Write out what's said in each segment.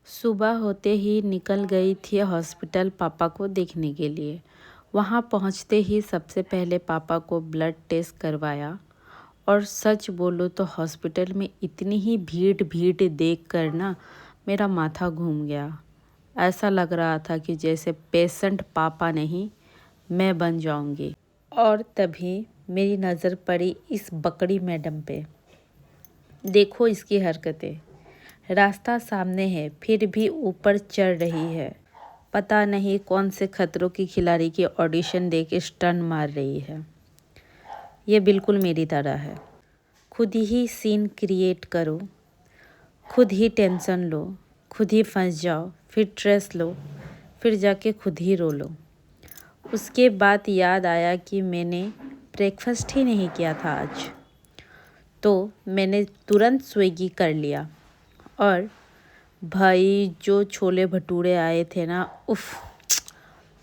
सुबह होते ही निकल गई थी हॉस्पिटल पापा को देखने के लिए। वहाँ पहुँचते ही सबसे पहले पापा को ब्लड टेस्ट करवाया और सच बोलो तो हॉस्पिटल में इतनी ही भीड़ देख कर ना मेरा माथा घूम गया। ऐसा लग रहा था कि जैसे पेशेंट पापा नहीं मैं बन जाऊंगी। और तभी मेरी नज़र पड़ी इस बकरी मैडम पे। देखो इसकी हरकतें, रास्ता सामने है फिर भी ऊपर चढ़ रही है। पता नहीं कौन से खतरों की खिलाड़ी की ऑडिशन दे के स्टन मार रही है। ये बिल्कुल मेरी तरह है। खुद ही सीन क्रिएट करो, खुद ही टेंशन लो, खुद ही फंस जाओ, फिर स्ट्रेस लो, फिर जाके खुद ही रो लो। उसके बाद याद आया कि मैंने ब्रेकफास्ट ही नहीं किया था आज, तो मैंने तुरंत स्विगी कर लिया। और भाई जो छोले भटूरे आए थे ना, उफ़,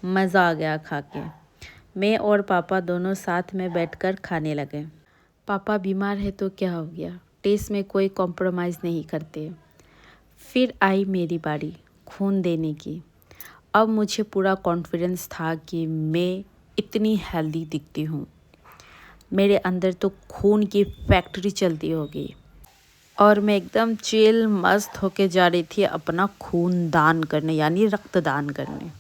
मज़ा आ गया खा के। मैं और पापा दोनों साथ में बैठकर खाने लगे। पापा बीमार है तो क्या हो गया, टेस्ट में कोई कॉम्प्रोमाइज़ नहीं करते। फिर आई मेरी बारी खून देने की। अब मुझे पूरा कॉन्फिडेंस था कि मैं इतनी हेल्दी दिखती हूँ, मेरे अंदर तो खून की फैक्ट्री चलती होगी। और मैं एकदम चिल मस्त होके जा रही थी अपना खून दान करने, यानी रक्तदान करने।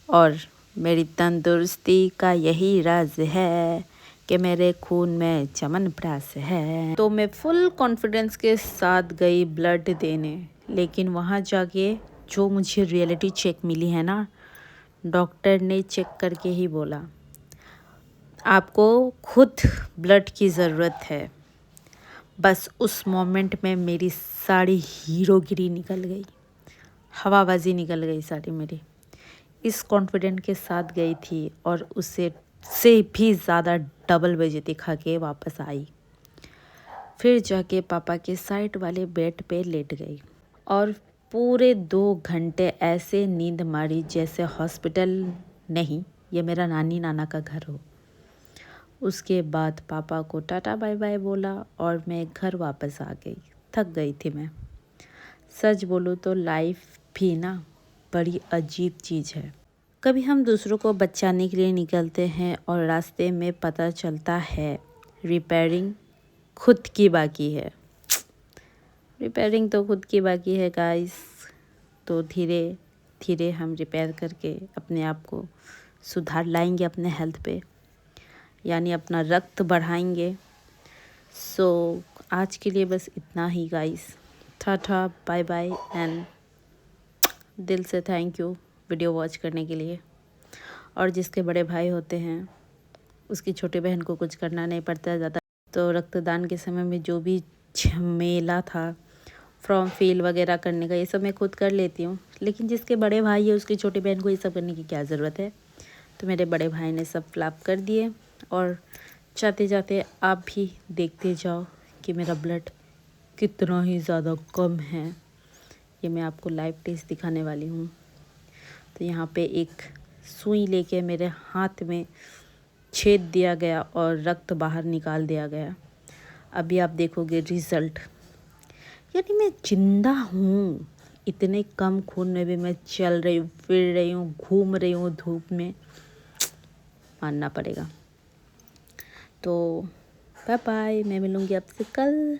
और मेरी तंदुरुस्ती का यही राज है कि मेरे खून में च्यवनप्राश है। तो मैं फुल कॉन्फिडेंस के साथ गई ब्लड देने। लेकिन वहाँ जाके जो मुझे रियलिटी चेक मिली है ना, डॉक्टर ने चेक करके ही बोला आपको खुद ब्लड की ज़रूरत है। बस उस मोमेंट में मेरी सारी हीरोगिरी निकल गई, हवाबाजी निकल गई सारी मेरी। इस कॉन्फिडेंट के साथ गई थी और उससे भी ज़्यादा डबल बेइज्जती खा के वापस आई। फिर जाके पापा के साइड वाले बेड पे लेट गई और पूरे 2 घंटे ऐसे नींद मारी जैसे हॉस्पिटल नहीं, ये मेरा नानी नाना का घर हो। उसके बाद पापा को टाटा बाय बाय बोला और मैं घर वापस आ गई। थक गई थी मैं। सच बोलूँ तो लाइफ भी ना बड़ी अजीब चीज़ है। कभी हम दूसरों को बचाने के लिए निकलते हैं और रास्ते में पता चलता है रिपेयरिंग खुद की बाकी है। रिपेयरिंग तो खुद की बाकी है गाइस। तो धीरे धीरे हम रिपेयर करके अपने आप को सुधार लाएंगे अपने हेल्थ पे, यानी अपना रक्त बढ़ाएंगे। सो आज के लिए बस इतना ही guys. Tata bye bye and दिल से थैंक यू वीडियो वॉच करने के लिए। और जिसके बड़े भाई होते हैं उसकी छोटी बहन को कुछ करना नहीं पड़ता ज़्यादा। तो रक्तदान के समय में जो भी झमेला था, फॉर्म फिल वगैरह करने का, ये सब मैं खुद कर लेती हूँ। लेकिन जिसके बड़े भाई है उसकी छोटी बहन को ये सब करने की क्या ज़रूरत है। तो मेरे बड़े भाई ने सब फिलअप कर दिए। और जाते जाते आप भी देखते जाओ कि मेरा ब्लड कितना ही ज़्यादा कम है। ये मैं आपको लाइव टेस्ट दिखाने वाली हूँ। तो यहाँ पे एक सुई लेके मेरे हाथ में छेद दिया गया और रक्त बाहर निकाल दिया गया। अभी आप देखोगे रिज़ल्ट, यानी मैं जिंदा हूँ। इतने कम खून में भी मैं चल रही हूँ, फिर रही हूँ, घूम रही हूँ धूप में, मानना पड़ेगा। तो बाय बाय, मैं मिलूँगी आपसे कल।